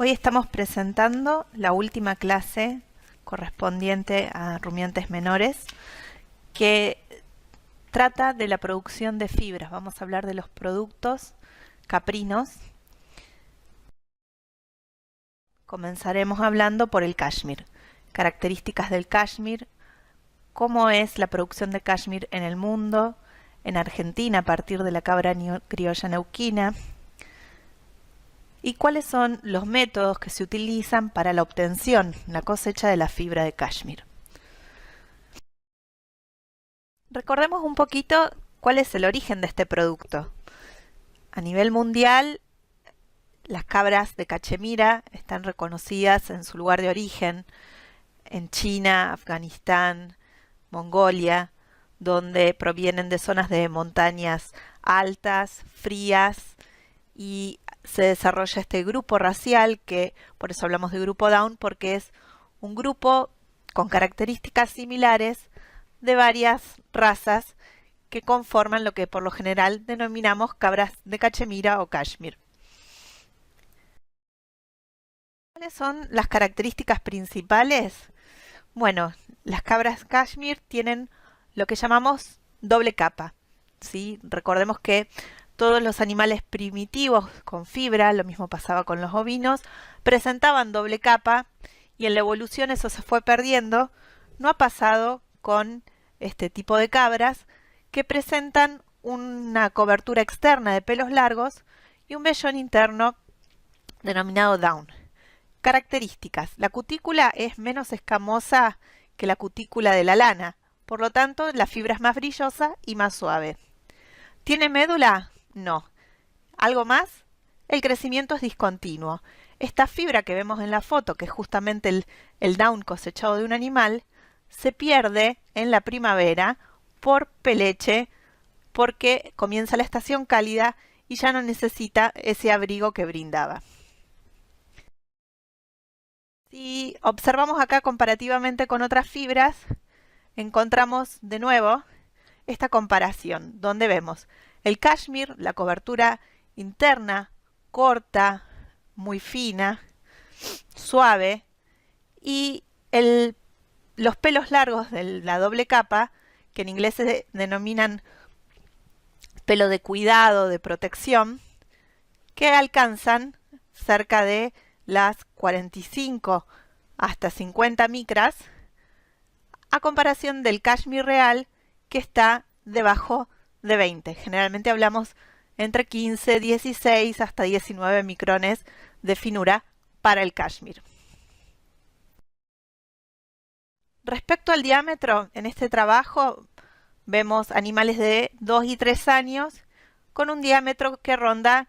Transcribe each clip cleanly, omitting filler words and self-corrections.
Hoy estamos presentando la última clase correspondiente a rumiantes menores que trata de la producción de fibras. Vamos a hablar de los productos caprinos. Comenzaremos hablando por el cashmere. Características del cashmere, cómo es la producción de cashmere en el mundo, en Argentina a partir de la cabra criolla neuquina, y cuáles son los métodos que se utilizan para la obtención, la cosecha de la fibra de cashmere. Recordemos un poquito cuál es el origen de este producto. A nivel mundial, las cabras de cachemira están reconocidas en su lugar de origen, en China, Afganistán, Mongolia, donde provienen de zonas de montañas altas, frías, y se desarrolla este grupo racial, que por eso hablamos de grupo Down, porque es un grupo con características similares de varias razas que conforman lo que por lo general denominamos cabras de cachemira o cashmere. ¿Cuáles son las características principales? Bueno, las cabras cashmere tienen lo que llamamos doble capa, ¿sí? Recordemos que todos los animales primitivos con fibra, lo mismo pasaba con los ovinos, presentaban doble capa y en la evolución eso se fue perdiendo. No ha pasado con este tipo de cabras que presentan una cobertura externa de pelos largos y un vellón interno denominado down. Características. La cutícula es menos escamosa que la cutícula de la lana, por lo tanto la fibra es más brillosa y más suave. ¿Tiene médula? No. ¿Algo más? El crecimiento es discontinuo. Esta fibra que vemos en la foto, que es justamente el down cosechado de un animal, se pierde en la primavera por peleche, porque comienza la estación cálida y ya no necesita ese abrigo que brindaba. Si observamos acá comparativamente con otras fibras, encontramos de nuevo esta comparación, donde vemos el cashmere, la cobertura interna, corta, muy fina, suave, y los pelos largos de la doble capa, que en inglés se denominan pelo de cuidado, de protección, que alcanzan cerca de las 45 hasta 50 micras, a comparación del cashmere real, que está debajo de 20. Generalmente hablamos entre 15, 16 hasta 19 micrones de finura para el cashmere. Respecto al diámetro, en este trabajo vemos animales de 2 y 3 años con un diámetro que ronda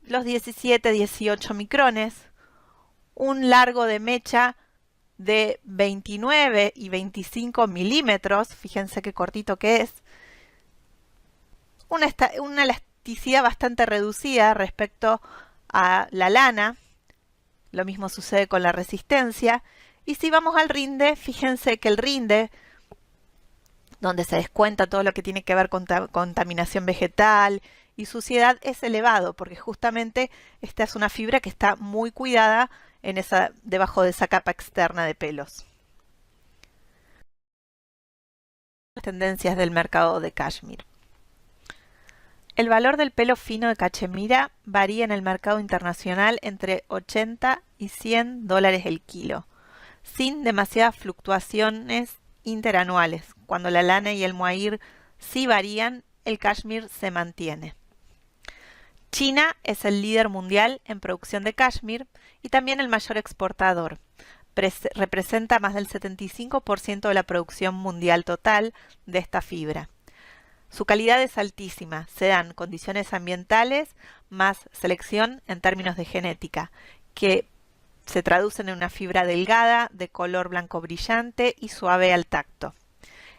los 17, 18 micrones, un largo de mecha de 29 y 25 milímetros, fíjense qué cortito que es, una elasticidad bastante reducida respecto a la lana, lo mismo sucede con la resistencia, y si vamos al rinde, fíjense que el rinde, donde se descuenta todo lo que tiene que ver con contaminación vegetal y suciedad, es elevado, porque justamente esta es una fibra que está muy cuidada debajo de esa capa externa de pelos. Las tendencias del mercado de cashmere. El valor del pelo fino de cachemira varía en el mercado internacional entre 80 y 100 dólares el kilo, sin demasiadas fluctuaciones interanuales. Cuando la lana y el mohair sí varían, el cashmere se mantiene. China es el líder mundial en producción de cashmere y también el mayor exportador. Representa más del 75% de la producción mundial total de esta fibra. Su calidad es altísima, se dan condiciones ambientales más selección en términos de genética, que se traducen en una fibra delgada, de color blanco brillante y suave al tacto.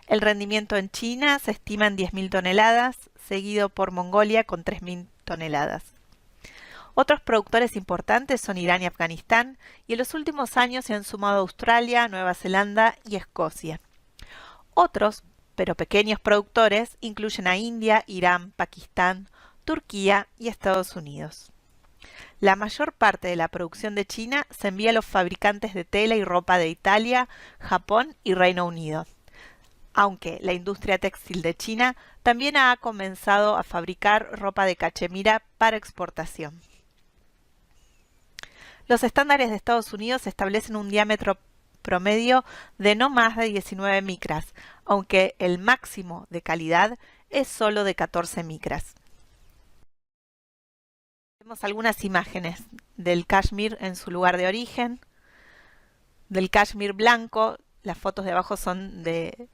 El rendimiento en China se estima en 10.000 toneladas, seguido por Mongolia con 3.000 toneladas. Otros productores importantes son Irán y Afganistán, y en los últimos años se han sumado Australia, Nueva Zelanda y Escocia. Otros, pero pequeños productores, incluyen a India, Irán, Pakistán, Turquía y Estados Unidos. La mayor parte de la producción de China se envía a los fabricantes de tela y ropa de Italia, Japón y Reino Unido. Aunque la industria textil de China también ha comenzado a fabricar ropa de cachemira para exportación. Los estándares de Estados Unidos establecen un diámetro promedio de no más de 19 micras, aunque el máximo de calidad es solo de 14 micras. Vemos algunas imágenes del cashmere en su lugar de origen, del cashmere blanco. Las fotos de abajo son de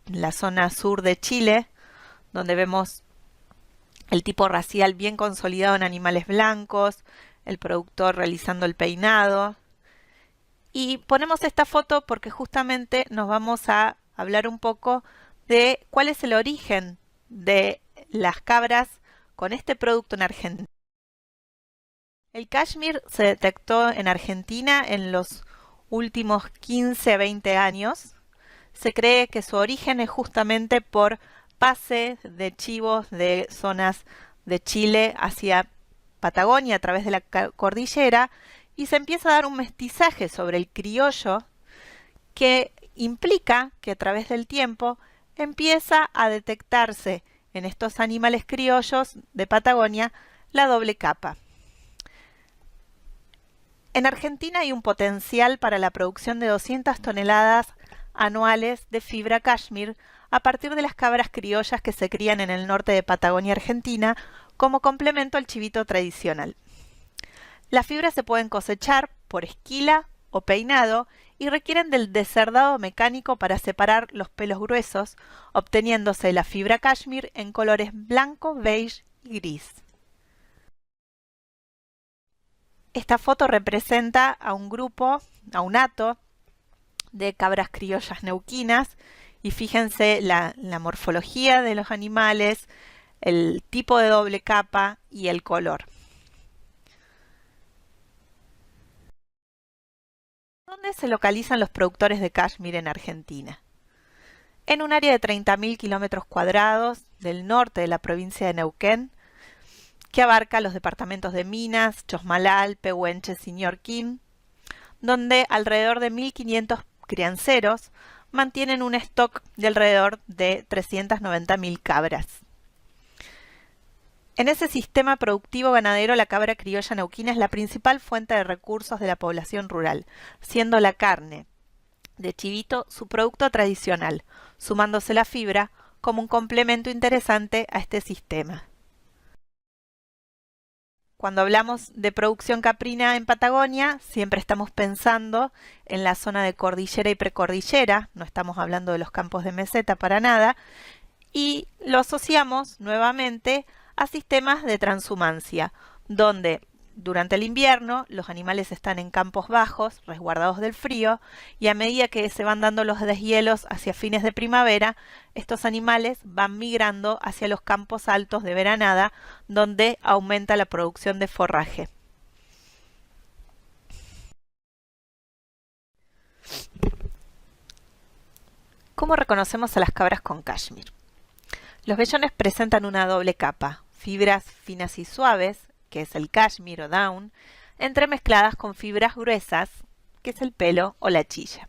la zona sur de Chile, donde vemos el tipo racial bien consolidado en animales blancos, el productor realizando el peinado. Y ponemos esta foto porque justamente nos vamos a hablar un poco de cuál es el origen de las cabras con este producto en Argentina. El cashmere se detectó en Argentina en los últimos 15 a 20 años. Se cree que su origen es justamente por pases de chivos de zonas de Chile hacia Patagonia a través de la cordillera, y se empieza a dar un mestizaje sobre el criollo que implica que a través del tiempo empieza a detectarse en estos animales criollos de Patagonia la doble capa. En Argentina hay un potencial para la producción de 200 toneladas anuales de fibra cashmere a partir de las cabras criollas que se crían en el norte de Patagonia, Argentina, como complemento al chivito tradicional. Las fibras se pueden cosechar por esquila o peinado y requieren del descerdado mecánico para separar los pelos gruesos, obteniéndose la fibra cashmere en colores blanco, beige y gris. Esta foto representa a un grupo, a un hato de cabras criollas neuquinas, y fíjense la morfología de los animales, el tipo de doble capa y el color. ¿Dónde se localizan los productores de cashmere en Argentina? En un área de 30.000 kilómetros cuadrados del norte de la provincia de Neuquén, que abarca los departamentos de Minas, Chosmalal, Pehuenches y Ñorquín, donde alrededor de 1.500 crianceros mantienen un stock de alrededor de 390.000 cabras. En ese sistema productivo ganadero, la cabra criolla neuquina es la principal fuente de recursos de la población rural, siendo la carne de chivito su producto tradicional, sumándose la fibra como un complemento interesante a este sistema. Cuando hablamos de producción caprina en Patagonia, siempre estamos pensando en la zona de cordillera y precordillera, no estamos hablando de los campos de meseta para nada, y lo asociamos nuevamente a sistemas de transhumancia, donde durante el invierno los animales están en campos bajos, resguardados del frío, y a medida que se van dando los deshielos hacia fines de primavera, estos animales van migrando hacia los campos altos de veranada, donde aumenta la producción de forraje. ¿Cómo reconocemos a las cabras con cashmere? Los vellones presentan una doble capa, fibras finas y suaves, que es el cashmere o down, entremezcladas con fibras gruesas, que es el pelo o la chilla.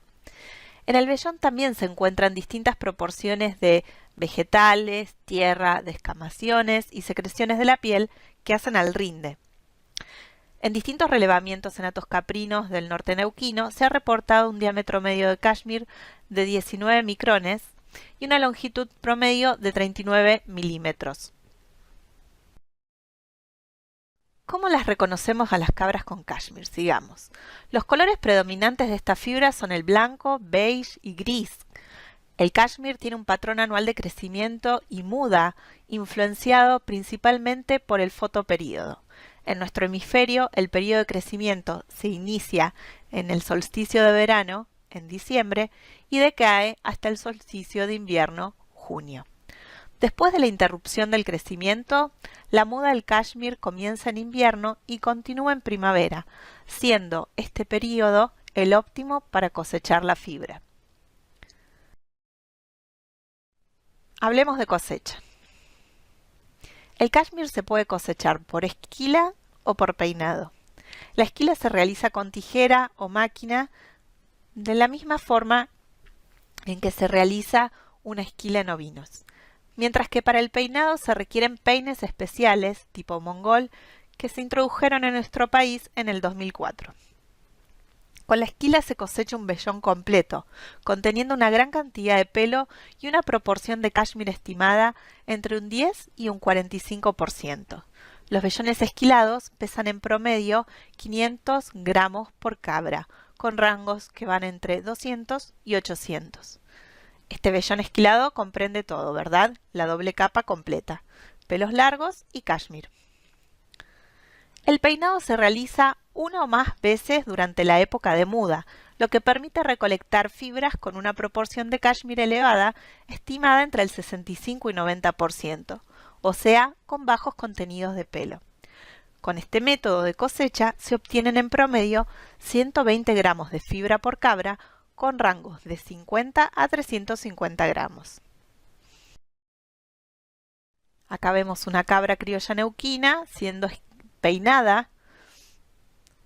En el vellón también se encuentran distintas proporciones de vegetales, tierra, descamaciones y secreciones de la piel que hacen al rinde. En distintos relevamientos en hatos caprinos del norte neuquino se ha reportado un diámetro medio de cashmere de 19 micrones y una longitud promedio de 39 milímetros. ¿Cómo las reconocemos a las cabras con cashmere? Sigamos. Los colores predominantes de esta fibra son el blanco, beige y gris. El cashmere tiene un patrón anual de crecimiento y muda, influenciado principalmente por el fotoperíodo. En nuestro hemisferio, el periodo de crecimiento se inicia en el solsticio de verano, en diciembre, y decae hasta el solsticio de invierno, junio. Después de la interrupción del crecimiento, la muda del cashmere comienza en invierno y continúa en primavera, siendo este periodo el óptimo para cosechar la fibra. Hablemos de cosecha. El cashmere se puede cosechar por esquila o por peinado. La esquila se realiza con tijera o máquina de la misma forma en que se realiza una esquila en ovinos. Mientras que para el peinado se requieren peines especiales, tipo mongol, que se introdujeron en nuestro país en el 2004. Con la esquila se cosecha un vellón completo, conteniendo una gran cantidad de pelo y una proporción de cashmere estimada entre un 10 y un 45%. Los vellones esquilados pesan en promedio 500 gramos por cabra, con rangos que van entre 200 y 800. Este vellón esquilado comprende todo, ¿verdad? La doble capa completa, pelos largos y cashmere. El peinado se realiza una o más veces durante la época de muda, lo que permite recolectar fibras con una proporción de cashmere elevada, estimada entre el 65 y 90%, o sea, con bajos contenidos de pelo. Con este método de cosecha se obtienen en promedio 120 gramos de fibra por cabra, con rangos de 50 a 350 gramos. Acá vemos una cabra criolla neuquina siendo peinada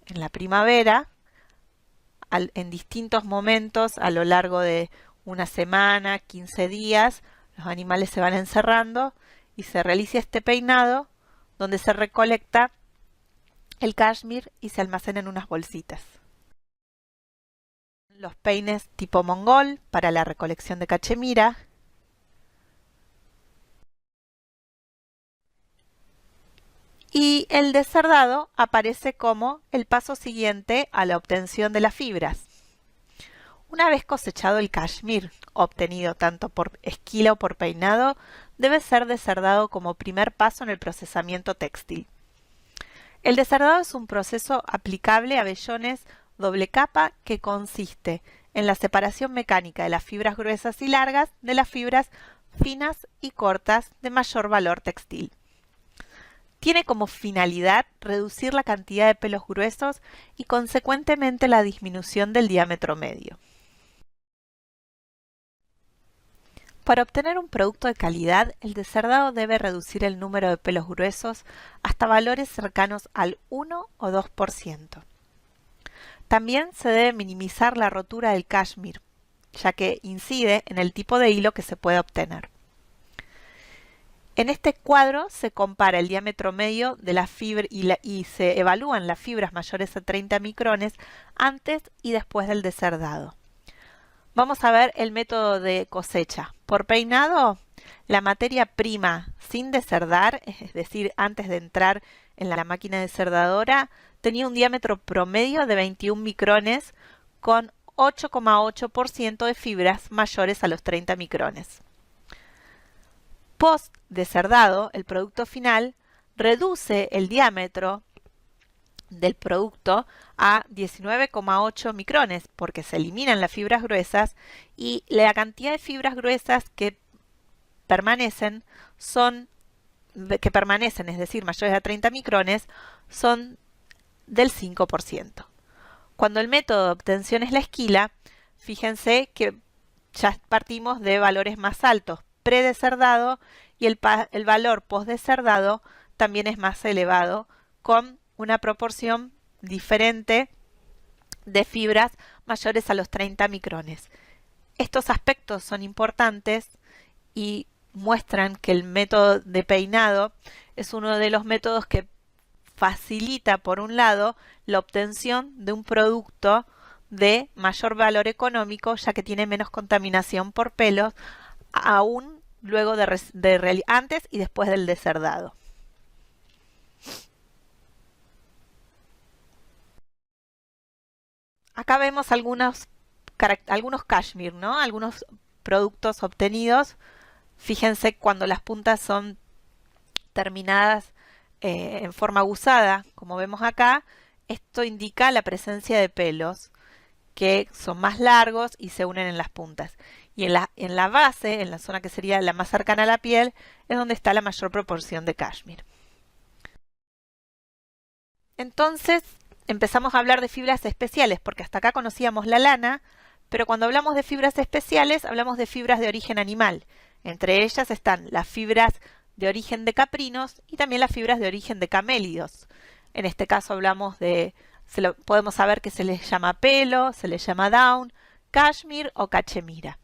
en la primavera en distintos momentos a lo largo de una semana, 15 días. Los animales se van encerrando y se realiza este peinado donde se recolecta el cashmere y se almacena en unas bolsitas. Los peines tipo mongol para la recolección de cachemira. Y el desardado aparece como el paso siguiente a la obtención de las fibras. Una vez cosechado el cashmere, obtenido tanto por esquila o por peinado, debe ser desardado como primer paso en el procesamiento textil. El desardado es un proceso aplicable a vellones doble capa que consiste en la separación mecánica de las fibras gruesas y largas de las fibras finas y cortas de mayor valor textil. Tiene como finalidad reducir la cantidad de pelos gruesos y consecuentemente la disminución del diámetro medio. Para obtener un producto de calidad, el desardado debe reducir el número de pelos gruesos hasta valores cercanos al 1 o 2%. También se debe minimizar la rotura del cashmere, ya que incide en el tipo de hilo que se puede obtener. En este cuadro se compara el diámetro medio de la fibra y se evalúan las fibras mayores a 30 micrones antes y después del desardado. Vamos a ver el método de cosecha. Por peinado, la materia prima sin desardar, es decir, antes de entrar en la máquina desardadora, tenía un diámetro promedio de 21 micrones con 8,8% de fibras mayores a los 30 micrones. Post desardado, el producto final reduce el diámetro del producto a 19,8 micrones porque se eliminan las fibras gruesas y la cantidad de fibras gruesas que permanecen, es decir, mayores a 30 micrones, son del 5%. Cuando el método de obtención es la esquila, fíjense que ya partimos de valores más altos, predesardado, y el valor postdesardado también es más elevado, con una proporción diferente de fibras mayores a los 30 micrones. Estos aspectos son importantes y muestran que el método de peinado es uno de los métodos que facilita, por un lado, la obtención de un producto de mayor valor económico, ya que tiene menos contaminación por pelos, aún luego antes y después del desardado. Acá vemos algunos cashmere, ¿no? Algunos productos obtenidos. Fíjense cuando las puntas son terminadas en forma aguzada, como vemos acá, esto indica la presencia de pelos que son más largos y se unen en las puntas. Y en la base, en la zona que sería la más cercana a la piel, es donde está la mayor proporción de cashmere. Entonces empezamos a hablar de fibras especiales, porque hasta acá conocíamos la lana, pero cuando hablamos de fibras especiales, hablamos de fibras de origen animal. Entre ellas están las fibras de origen de caprinos y también las fibras de origen de camélidos. En este caso hablamos de, podemos saber que se les llama pelo, se les llama down, cashmere o cachemira.